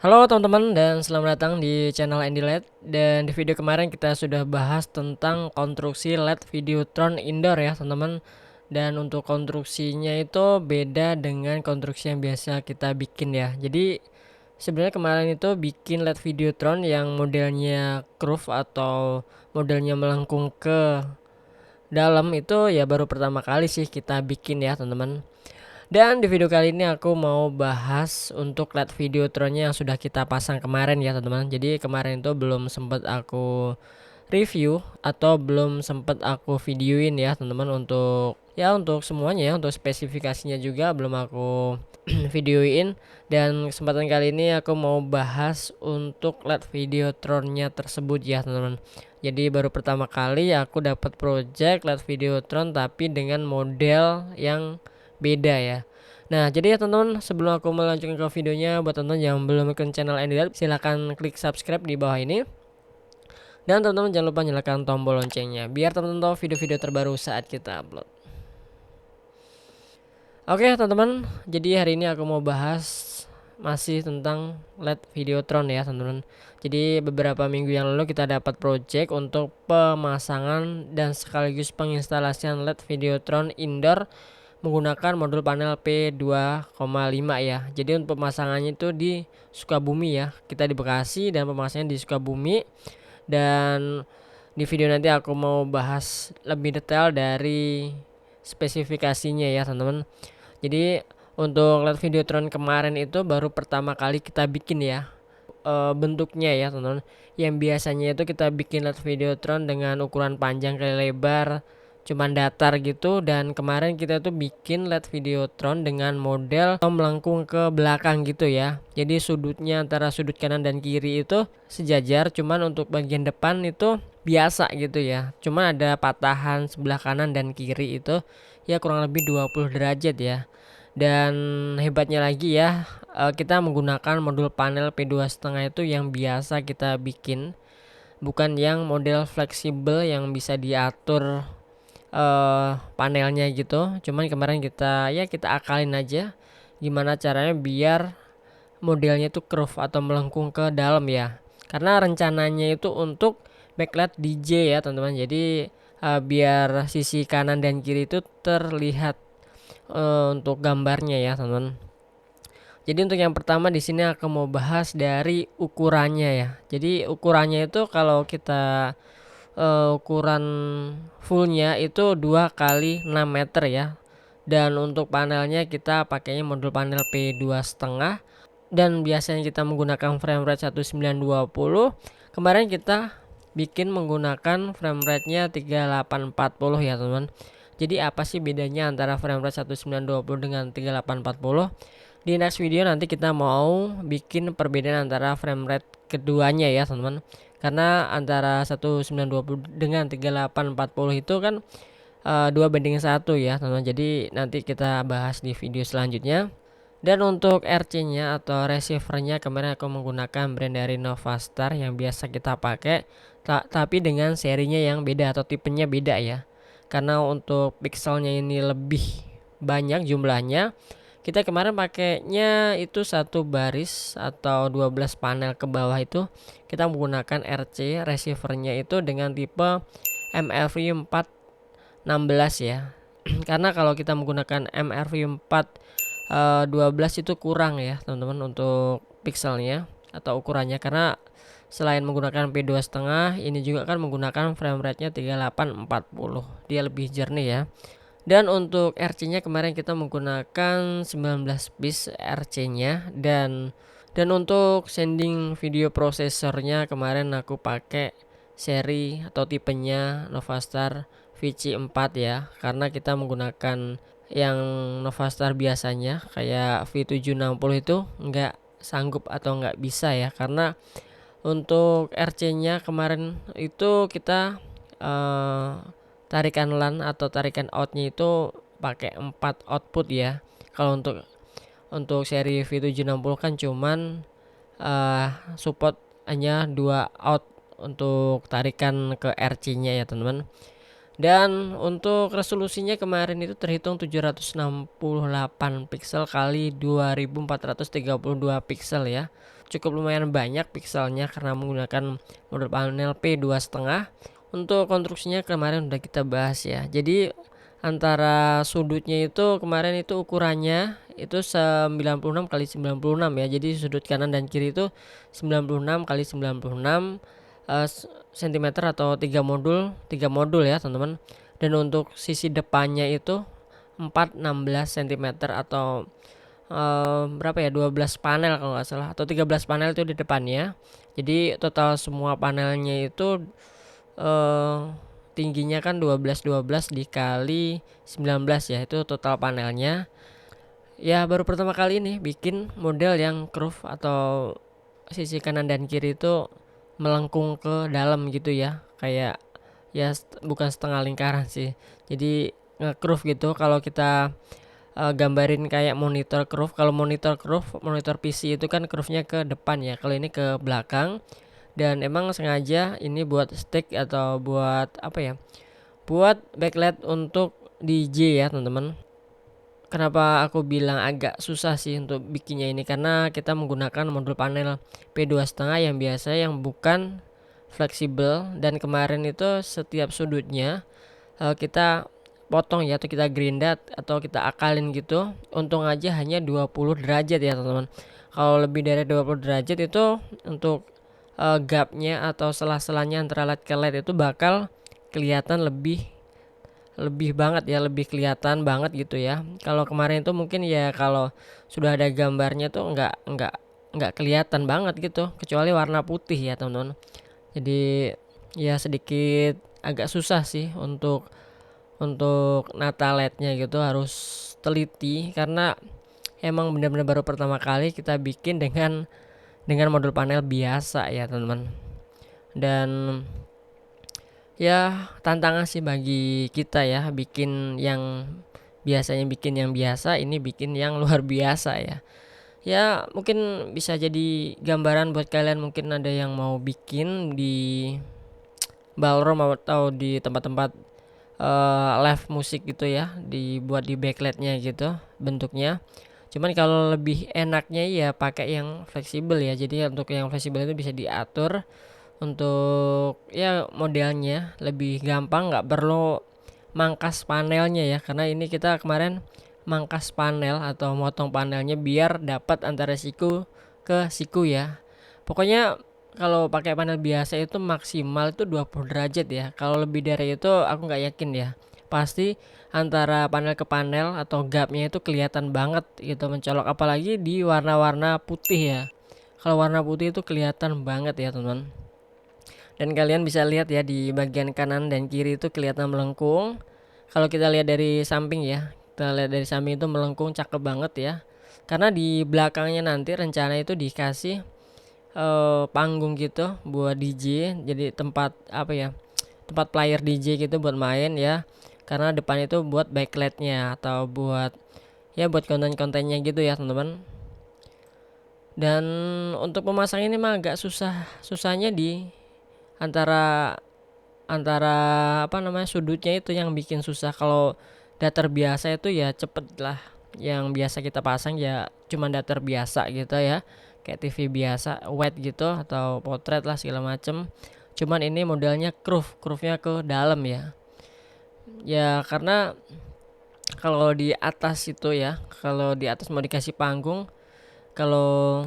Halo teman-teman dan selamat datang di channel Andy LED. Dan di video kemarin kita sudah bahas tentang konstruksi LED Videotron indoor ya teman-teman. Dan untuk konstruksinya itu beda dengan konstruksi yang biasa kita bikin ya. Jadi sebenarnya kemarin itu bikin LED Videotron yang modelnya curve atau modelnya melengkung ke dalam itu ya baru pertama kali sih kita bikin ya teman-teman. Dan di video kali ini aku mau bahas untuk LED Videotronnya yang sudah kita pasang kemarin ya teman-teman. Jadi kemarin itu belum sempat aku review atau belum sempat aku videoin ya teman-teman, untuk semuanya ya, untuk spesifikasinya juga belum aku videoin. Dan kesempatan kali ini aku mau bahas untuk LED Videotronnya tersebut ya teman-teman. Jadi baru pertama kali aku dapat project LED Videotron tapi dengan model yang beda ya. Nah, jadi ya teman-teman, sebelum aku melanjutkan ke videonya, buat teman-teman yang belum ikut channel Andy Lab, silahkan klik subscribe di bawah ini. Dan teman-teman jangan lupa nyalakan tombol loncengnya, biar teman-teman tahu video-video terbaru saat kita upload. Oke teman-teman, jadi hari ini aku mau bahas masih tentang LED Videotron ya teman-teman. Jadi beberapa minggu yang lalu kita dapat project untuk pemasangan dan sekaligus penginstalasian LED Videotron indoor menggunakan modul panel P2,5 ya. Jadi untuk pemasangannya itu di Sukabumi ya. Kita di Bekasi dan pemasangannya di Sukabumi. Dan di video nanti aku mau bahas lebih detail dari spesifikasinya ya teman-teman. Jadi untuk LED Videotron kemarin itu baru pertama kali kita bikin ya, bentuknya ya teman-teman. Yang biasanya itu kita bikin LED Videotron dengan ukuran panjang kali lebar cuman datar gitu, dan kemarin kita tuh bikin LED Videotron dengan model melengkung ke belakang gitu ya. Jadi sudutnya antara sudut kanan dan kiri itu sejajar, cuman untuk bagian depan itu biasa gitu ya. Cuma ada patahan sebelah kanan dan kiri itu ya kurang lebih 20 derajat ya. Dan hebatnya lagi ya, kita menggunakan modul panel P2,5 itu yang biasa kita bikin, bukan yang model fleksibel yang bisa diatur panelnya gitu. Cuman kemarin kita akalin aja gimana caranya biar modelnya itu curve atau melengkung ke dalam ya. Karena rencananya itu untuk backlight DJ ya teman-teman. Jadi biar sisi kanan dan kiri itu terlihat untuk gambarnya ya teman-teman. Jadi untuk yang pertama di sini aku mau bahas dari ukurannya ya. Jadi ukurannya itu kalau kita ukuran fullnya itu 2 kali 6 meter ya. Dan untuk panelnya kita pakainya modul panel P2,5, dan biasanya kita menggunakan frame rate 1920. Kemarin kita bikin menggunakan frame rate-nya 3840 ya teman-teman. Jadi apa sih bedanya antara frame rate 1920 dengan 3840? Di next video nanti kita mau bikin perbedaan antara frame rate keduanya ya teman-teman. Karena antara 1920 dengan 3840 itu kan 2:1 ya teman-teman. Jadi nanti kita bahas di video selanjutnya. Dan untuk RC-nya atau receiver-nya kemarin aku menggunakan brand dari Novastar yang biasa kita pakai, tapi dengan serinya yang beda atau tipenya beda ya. Karena untuk pixelnya ini lebih banyak jumlahnya, kita kemarin pakainya itu satu baris atau 12 panel ke bawah itu kita menggunakan RC receivernya itu dengan tipe MRV 416 ya. Karena kalau kita menggunakan MRV 412 itu kurang ya teman-teman untuk pixelnya atau ukurannya, karena selain menggunakan P2,5 ini juga kan menggunakan frame rate-nya 3840, dia lebih jernih ya. Dan untuk RC-nya kemarin kita menggunakan 19 piece RC-nya, dan untuk sending video prosesornya kemarin aku pakai seri atau tipenya Novastar VC4 ya, karena kita menggunakan yang Novastar biasanya kayak V760 itu nggak sanggup atau nggak bisa ya, karena untuk RC-nya kemarin itu kita tarikan LAN atau tarikan outnya itu pakai 4 output ya. Kalau untuk seri V760 kan cuman support hanya 2 out untuk tarikan ke RC-nya ya teman-teman. Dan untuk resolusinya kemarin itu terhitung 768 pixel kali 2432 pixel ya. cukup lumayan banyak pixelnya karena menggunakan modul panel P2,5. Untuk konstruksinya kemarin udah kita bahas ya. Jadi antara sudutnya itu kemarin itu ukurannya itu 96 kali 96 ya. Jadi sudut kanan dan kiri itu 96 kali 96 cm atau 3 modul ya teman-teman. Dan untuk sisi depannya itu 416 cm atau berapa ya, 12 panel kalau nggak salah, atau 13 panel itu di depannya. Jadi total semua panelnya itu tingginya kan 12 dikali 19 ya, itu total panelnya. Ya baru pertama kali ini bikin model yang curve atau sisi kanan dan kiri itu melengkung ke dalam gitu ya, kayak ya bukan setengah lingkaran sih, jadi nge-curve gitu. Kalau kita gambarin kayak monitor curve, kalau monitor PC itu kan curve-nya ke depan ya, kalau ini ke belakang. Dan emang sengaja ini buat stick atau buat apa ya, buat backlight untuk DJ ya teman-teman. Kenapa aku bilang agak susah sih untuk bikinnya ini, karena kita menggunakan modul panel P2,5 yang biasa, yang bukan fleksibel. Dan kemarin itu setiap sudutnya kita potong ya, atau kita gerindat atau kita akalin gitu. Untung aja hanya 20 derajat ya teman-teman. Kalau lebih dari 20 derajat itu untuk gapnya atau selah-selahnya antara LED ke LED itu bakal kelihatan lebih banget ya, lebih kelihatan banget gitu ya. Kalau kemarin itu mungkin ya kalau sudah ada gambarnya tuh nggak kelihatan banget gitu, kecuali warna putih ya teman-teman. Jadi ya sedikit agak susah sih untuk nata LED-nya gitu, harus teliti karena emang benar-benar baru pertama kali kita bikin dengan modul panel biasa ya teman-teman. Dan ya tantangan sih bagi kita ya, bikin yang biasanya bikin yang biasa, ini bikin yang luar biasa ya. Ya mungkin bisa jadi gambaran buat kalian, mungkin ada yang mau bikin di ballroom atau di tempat-tempat live musik gitu ya, dibuat di backlightnya gitu bentuknya. Cuman kalau lebih enaknya ya pakai yang fleksibel ya. Jadi untuk yang fleksibel itu bisa diatur untuk ya modelnya lebih gampang, nggak perlu mangkas panelnya ya, karena ini kita kemarin mangkas panel atau motong panelnya biar dapat antara siku ke siku ya. Pokoknya kalau pakai panel biasa itu maksimal itu 20 derajat ya. Kalau lebih dari itu aku nggak yakin ya. Pasti antara panel ke panel atau gapnya itu kelihatan banget gitu mencolok, apalagi di warna-warna putih ya. Kalau warna putih itu kelihatan banget ya teman-teman. Dan kalian bisa lihat ya di bagian kanan dan kiri itu kelihatan melengkung. Kalau kita lihat dari samping ya, kita lihat dari samping itu melengkung, cakep banget ya. Karena di belakangnya nanti rencana itu dikasih panggung gitu buat DJ, jadi tempat apa ya, tempat player DJ gitu buat main ya. Karena depan itu buat backlightnya atau buat ya buat konten-kontennya gitu ya teman-teman. Dan untuk pemasangan ini mah agak susahnya di antara apa namanya, sudutnya itu yang bikin susah. Kalau datar biasa itu ya cepet lah, yang biasa kita pasang ya cuma datar biasa gitu ya, kayak TV biasa wide gitu atau potret lah segala macem. Cuman ini modelnya curve-nya ke dalam ya. Ya karena kalau di atas itu ya, kalau di atas mau dikasih panggung, kalau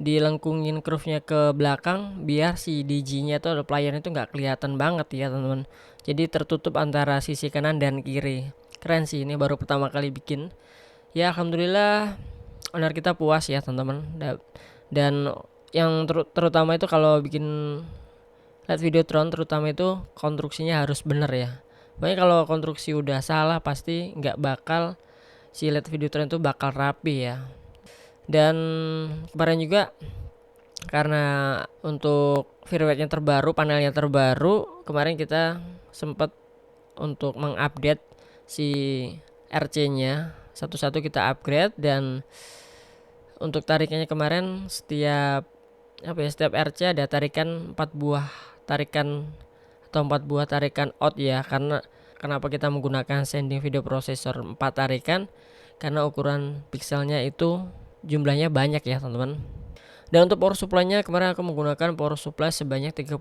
dilengkungin curve-nya ke belakang biar si DJ-nya tuh atau player itu nggak kelihatan banget ya teman-teman. Jadi tertutup antara sisi kanan dan kiri. Keren sih, ini baru pertama kali bikin. Ya alhamdulillah owner kita puas ya teman-teman. Dan yang terutama itu kalau bikin lihat Videotron terutama itu konstruksinya harus bener ya. Makanya kalau konstruksi udah salah pasti nggak bakal si LED Videotron itu bakal rapi ya. Dan kemarin juga karena untuk firmware-nya terbaru, panelnya terbaru, kemarin kita sempat untuk mengupdate si RC-nya satu-satu, kita upgrade. Dan untuk tarikannya kemarin setiap RC ada tarikan 4 buah tarikan atau 4 buah tarikan out ya. Karena kenapa kita menggunakan sending video processor 4 tarikan, karena ukuran pixelnya itu jumlahnya banyak ya teman-teman. Dan untuk power supply-nya kemarin aku menggunakan power supply sebanyak 39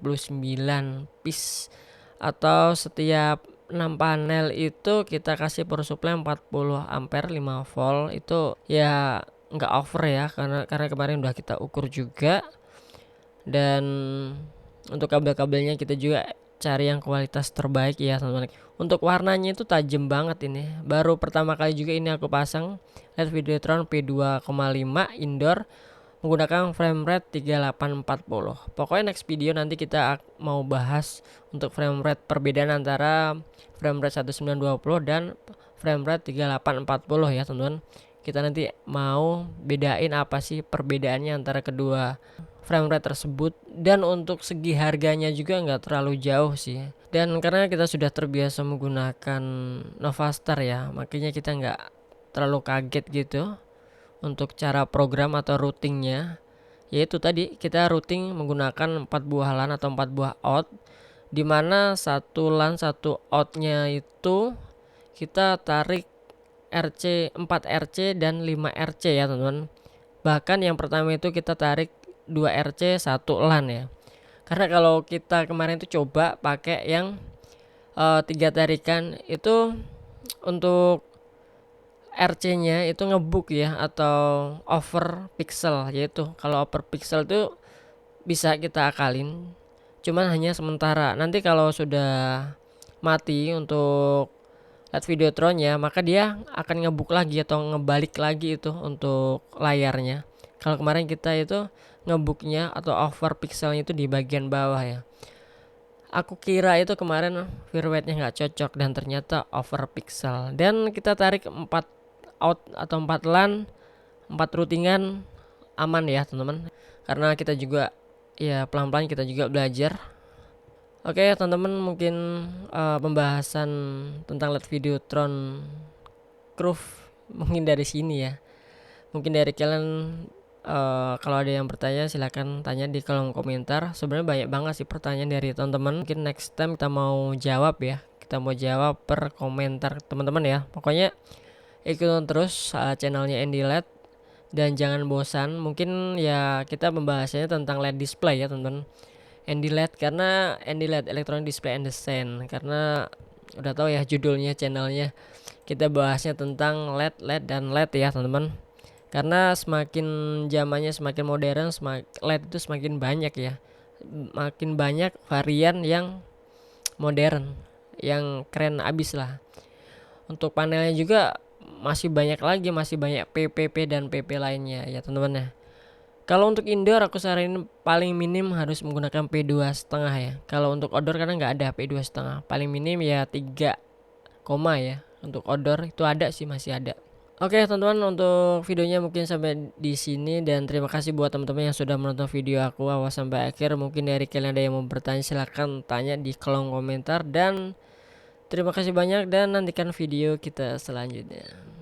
piece, atau setiap 6 panel itu kita kasih power supply 40 ampere 5 volt. Itu ya nggak over ya, karena kemarin udah kita ukur juga. Dan untuk kabel-kabelnya kita juga cari yang kualitas terbaik ya teman-teman. Untuk warnanya itu tajam banget ini. Baru pertama kali juga ini aku pasang LED Videotron P2,5 indoor menggunakan frame rate 3840. Pokoknya next video nanti kita mau bahas untuk frame rate perbedaan antara frame rate 1920 dan frame rate 3840 ya teman-teman. Kita nanti mau bedain apa sih perbedaannya antara kedua frame rate tersebut, dan untuk segi harganya juga nggak terlalu jauh sih. Dan karena kita sudah terbiasa menggunakan Novastar ya, makanya kita nggak terlalu kaget gitu untuk cara program atau routingnya. Yaitu tadi kita routing menggunakan 4 buah LAN atau 4 buah out, dimana satu LAN satu outnya itu kita tarik RC 4 RC dan 5 RC ya teman-teman. Bahkan yang pertama itu kita tarik 2 RC 1 LAN ya. Karena kalau kita kemarin itu coba pakai yang 3 tarikan itu, untuk RC-nya itu ngebuk ya, atau over pixel. Yaitu kalau over pixel itu bisa kita akalin, cuman hanya sementara. Nanti kalau sudah mati untuk LED Videotronnya, maka dia akan ngebuk lagi atau ngebalik lagi itu untuk layarnya. Kalau kemarin kita itu ngebuknya atau over pixelnya itu di bagian bawah ya. Aku kira itu kemarin firmware-nya nggak cocok, dan ternyata over pixel. Dan kita tarik 4 out atau 4 LAN, 4 routingan aman ya teman-teman. Karena kita juga ya pelan-pelan kita juga belajar. Oke teman-teman, mungkin pembahasan tentang LED Videotron Groove mungkin dari sini ya. Mungkin dari kalian kalau ada yang bertanya silahkan tanya di kolom komentar. Sebenarnya banyak banget sih pertanyaan dari teman-teman. Mungkin next time kita mau jawab ya. Kita mau jawab per komentar teman-teman ya. Pokoknya ikutin terus channelnya Andy LED, dan jangan bosan. Mungkin ya kita pembahasannya tentang LED display ya teman-teman. Andy LED, karena Andy LED Electronic Display and Design, karena udah tahu ya judulnya channelnya. Kita bahasnya tentang LED dan LED ya teman-teman. Karena semakin zamannya semakin modern, LED itu semakin banyak ya. Makin banyak varian yang modern, yang keren abis lah. Untuk panelnya juga masih banyak lagi, masih banyak PPP dan PP lainnya ya teman-teman ya. Kalau untuk indoor aku saranin paling minim harus menggunakan P2,5 ya. Kalau untuk outdoor karena nggak ada P2,5, paling minim ya 3, ya. Untuk outdoor itu ada sih, masih ada. Oke teman-teman, untuk videonya mungkin sampai di sini, dan terima kasih buat teman-teman yang sudah menonton video aku awal sampai akhir. Mungkin dari kalian ada yang mau bertanya, silahkan tanya di kolom komentar, dan terima kasih banyak, dan nantikan video kita selanjutnya.